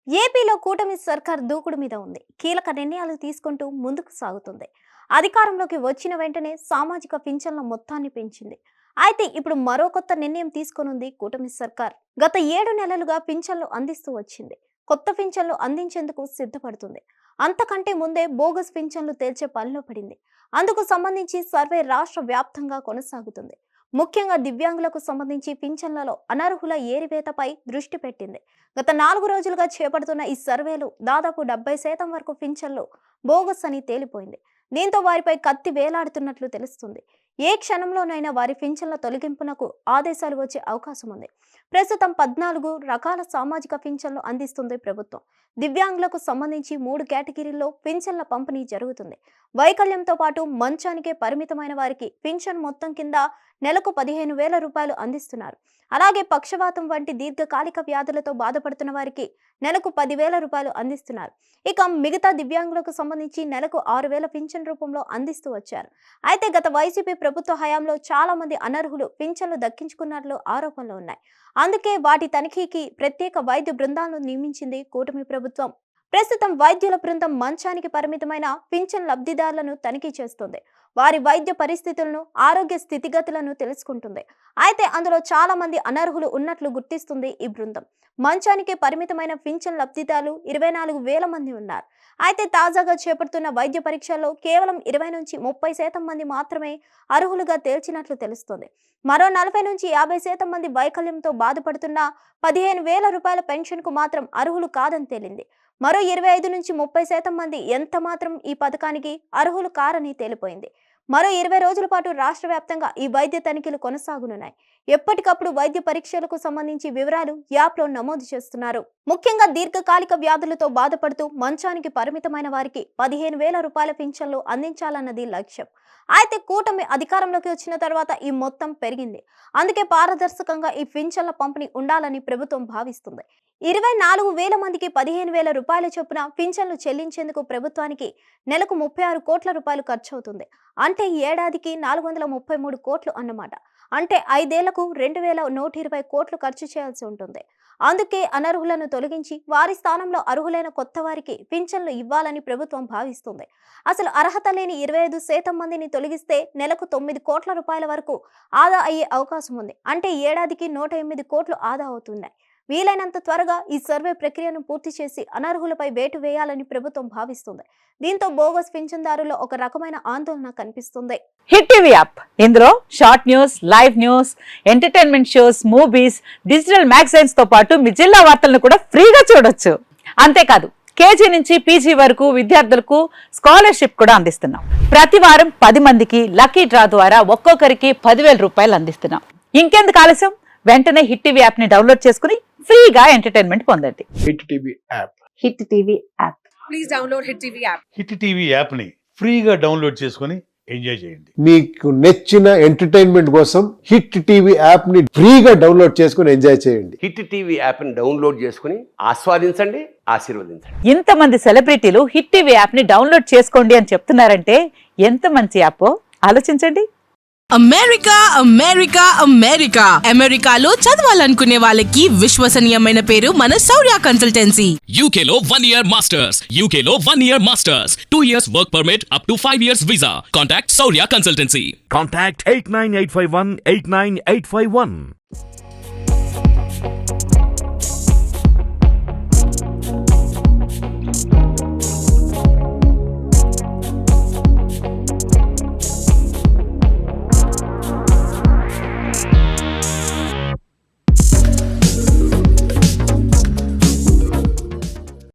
ఏపీలో కూటమి సర్కార్ దూకుడు మీద ఉంది. కీలక నిర్ణయాలు తీసుకుంటూ ముందుకు సాగుతుంది. అధికారంలోకి వచ్చిన వెంటనే సామాజిక పింఛన్ల మొత్తాన్ని పెంచింది. అయితే ఇప్పుడు మరో కొత్త నిర్ణయం తీసుకొనుంది కూటమి సర్కార్. గత 7 నెలలుగా పింఛన్లు అందిస్తూ వచ్చింది. కొత్త పింఛన్లు అందించేందుకు సిద్ధపడుతుంది. అంతకంటే ముందే బోగస్ పింఛన్లు తేల్చే పనిలో పడింది. అందుకు సంబంధించి సర్వే రాష్ట్ర వ్యాప్తంగా కొనసాగుతుంది. ముఖ్యంగా దివ్యాంగులకు సంబంధించి పింఛన్లలో అనర్హుల ఏరివేతపై దృష్టి పెట్టింది. గత 4 రోజులుగా చేపడుతున్న ఈ సర్వేలు దాదాపు 70% వరకు పింఛన్లు బోగస్ అని తేలిపోయింది. దీంతో వారిపై కత్తి వేలాడుతున్నట్లు తెలుస్తుంది. ఏ క్షణంలోనైనా వారి పింఛన్ల తొలగింపునకు ఆదేశాలు వచ్చే అవకాశం ఉంది. ప్రస్తుతం 14 రకాల సామాజిక పింఛన్లు అందిస్తుంది ప్రభుత్వం. దివ్యాంగులకు సంబంధించి 3 కేటగిరీల్లో పింఛన్ల పంపిణీ జరుగుతుంది. వైకల్యంతో పాటు మంచానికే పరిమితమైన వారికి పింఛన్ మొత్తం కింద నెలకు 15,000 రూపాయలు అందిస్తున్నారు. అలాగే పక్షవాతం వంటి దీర్ఘకాలిక వ్యాధులతో బాధపడుతున్న వారికి నెలకు 10,000 రూపాయలు అందిస్తున్నారు. ఇక మిగతా దివ్యాంగులకు సంబంధించి నెలకు 6,000 పింఛన్ రూపంలో అందిస్తూ వచ్చారు. అయితే గత వైసీపీ ప్రభుత్వ హయాంలో చాలా మంది అనర్హులు పింఛన్లు దక్కించుకున్నట్లు ఆరోపణలు ఉన్నాయి. అందుకే వాటి తనిఖీకి ప్రత్యేక వైద్య బృందాలను నియమించింది కూటమి ప్రభుత్వం. ప్రస్తుతం వైద్యుల బృందం మంచానికి పరిమితమైన పింఛన్ లబ్ధిదారులను తనిఖీ చేస్తుంది. వారి వైద్య పరిస్థితులను, ఆరోగ్య స్థితిగతులను తెలుసుకుంటుంది. అయితే అందులో చాలా మంది అనర్హులు ఉన్నట్లు గుర్తిస్తుంది ఈ బృందం. మంచానికి పరిమితమైన పింఛన్ లబ్ధిదారులు 24,000 మంది ఉన్నారు. అయితే తాజాగా చేపడుతున్న వైద్య పరీక్షల్లో కేవలం 20 నుంచి 30% మంది మాత్రమే అర్హులుగా తేల్చినట్లు తెలుస్తోంది. మరో 40 నుంచి 50% మంది వైకల్యంతో బాధపడుతున్న 15,000 రూపాయల పెన్షన్కు మాత్రం అర్హులు కాదని తేలింది. మరో 25 నుంచి 30% మంది ఎంత మాత్రం ఈ పథకానికి అర్హులు కారని తేలిపోయింది. మరో 20 రోజుల పాటు రాష్ట్ర వ్యాప్తంగా ఈ వైద్య తనిఖీలు కొనసాగనున్నాయి. ఎప్పటికప్పుడు వైద్య పరీక్షలకు సంబంధించి వివరాలు యాప్లో నమోదు చేస్తున్నారు. ముఖ్యంగా దీర్ఘకాలిక వ్యాధులతో బాధపడుతూ మంచానికి పరిమితమైన వారికి 15,000 రూపాయల పింఛన్లు అందించాలన్నది లక్ష్యం. అయితే కూటమి అధికారంలోకి వచ్చిన తర్వాత ఈ మొత్తం పెరిగింది. అందుకే పారదర్శకంగా ఈ పింఛన్ల పంపిణీ ఉండాలని ప్రభుత్వం భావిస్తుంది. 24,000 మందికి 15,000 రూపాయల చొప్పున పింఛన్లు చెల్లించేందుకు ప్రభుత్వానికి నెలకు 36 కోట్ల రూపాయలు ఖర్చు అవుతుంది. అంటే ఏడాదికి 433 కోట్లు అన్నమాట. అంటే 5 ఏళ్లకు 2,120 కోట్లు ఖర్చు చేయాల్సి ఉంటుంది. అందుకే అనర్హులను తొలగించి వారి స్థానంలో అర్హులైన కొత్త వారికి పింఛన్లు ఇవ్వాలని ప్రభుత్వం భావిస్తుంది. అసలు అర్హత లేని 25% మందిని తొలగిస్తే నెలకు 9 కోట్ల రూపాయల వరకు ఆదా అయ్యే అవకాశం ఉంది. అంటే ఏడాదికి 108 కోట్లు ఆదా అవుతున్నాయి. వీలైనంత త్వరగా ఈ సర్వే ప్రక్రియను పూర్తి చేసి అనర్హులపై వేటు వేయాలని ప్రభుత్వం భావిస్తుంది. దీంతో బోగస్ పింఛన్దారుల్లో ఒక రకమైన ఆందోళన కనిపిస్తుంది. హిట్ టీవీ యాప్ ఇందులో short news, live news, entertainment shows, movies, digital magazines తో పాటు మీ జిల్లా వార్తలను కూడా ఫ్రీగా చూడొచ్చు. అంతేకాదు కేజీ నుంచి పీజీ వరకు విద్యార్థులకు స్కాలర్షిప్ కూడా అందిస్తున్నాం. ప్రతి వారం 10 మందికి లక్కీ డ్రా ద్వారా ఒక్కొక్కరికి 10,000 రూపాయలు అందిస్తున్నాం. ఇంకెందుకు ఆలస్యం, వెంటనే హిట్ టీవీ యాప్ ని డౌన్లోడ్ చేసుకుని ఫ్రీగా ఎంటర్టైన్మెంట్ పొందండి. Hit TV app. Hit TV app. Please download hit TV app. Hit TV app ని ఫ్రీగా డౌన్లోడ్ చేసుకొని ఎంజాయ్ చేయండి. మీకు నచ్చిన ఎంటర్టైన్మెంట్ కోసం హిట్ టీవీ యాప్ ని ఫ్రీగా డౌన్లోడ్ చేసుకొని ఎంజాయ్ చేయండి. హిట్ టీవీ యాప్ ని డౌన్లోడ్ చేసుకుని ఆస్వాదించండి, ఆశీర్వదించండి. ఇంతమంది సెలబ్రిటీలు హిట్ టీవీ యాప్ ని డౌన్లోడ్ చేసుకోండి అని చెప్తున్నారంటే ఎంత మంచి యాప్ ఆలోచించండి. అమెరికా అమెరికా అమెరికా అమెరికాలో చదవాలనుకునే వాళ్ళకి విశ్వసనీయమైన పేరు మన శౌర్య కన్సల్టెన్సీ. UK లో 1 year masters. UK లో 1 year masters. 2 years work permit up to 5 years visa. Contact Saurya Consultancy. Contact 89851 89851.